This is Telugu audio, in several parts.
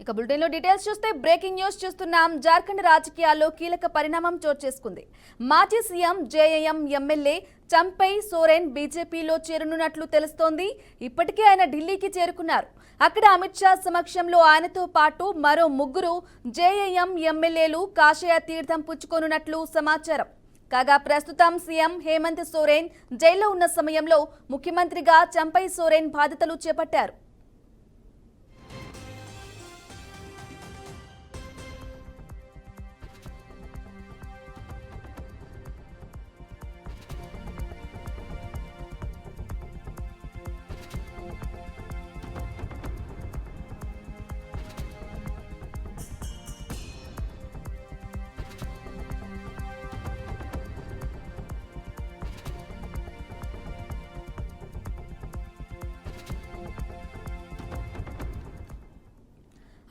ఇక బులెటిన్లో డీటెయిల్స్ చూస్తే బ్రేకింగ్ న్యూస్ చూస్తున్నాం. జార్ఖండ్ రాజకీయాల్లో కీలక పరిణామం చోటు చేసుకుంది. మాజీ CM JMM MLA Champai Soren బీజేపీలో చేరనున్నట్లు తెలుస్తోంది. ఇప్పటికే ఆయన ఢిల్లీకి చేరుకున్నారు. అక్కడ అమిత్ షా సమక్షంలో ఆయనతో పాటు మరో 3 జేఎంఎం ఎమ్మెల్యేలు కాషాయ తీర్థం పుచ్చుకోనున్నట్లు సమాచారం. కాగా ప్రస్తుతం సీఎం హేమంత్ సోరెన్ జైల్లో ఉన్న సమయంలో ముఖ్యమంత్రిగా చంపై సోరెన్ బాధ్యతలు చేపట్టారు.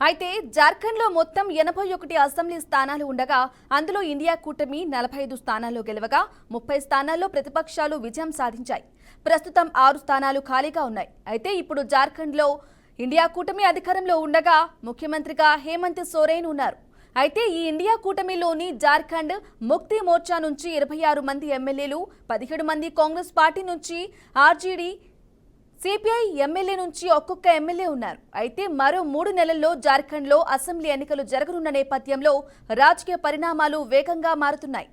అయితే జార్ఖండ్లో మొత్తం 81 అసెంబ్లీ స్థానాలు ఉండగా అందులో ఇండియా కూటమి 45 స్థానాల్లో గెలవగా 30 స్థానాల్లో ప్రతిపక్షాలు విజయం సాధించాయి. ప్రస్తుతం 6 స్థానాలు ఖాళీగా ఉన్నాయి. అయితే ఇప్పుడు జార్ఖండ్లో ఇండియా కూటమి అధికారంలో ఉండగా ముఖ్యమంత్రిగా హేమంత్ సోరెన్ ఉన్నారు. అయితే ఈ ఇండియా కూటమిలోని జార్ఖండ్ ముక్తి మోర్చా నుంచి 26 మంది ఎమ్మెల్యేలు, 17 మంది కాంగ్రెస్ పార్టీ నుంచి, ఆర్జేడీ, సిపిఐ ఎమ్మెల్యే నుంచి ఒక్కొక్క ఎమ్మెల్యే ఉన్నారు. అయితే మరో 3 నెలల్లో జార్ఖండ్లో అసెంబ్లీ ఎన్నికలు జరగనున్న నేపథ్యంలో రాజకీయ పరిణామాలు వేగంగా మారుతున్నాయి.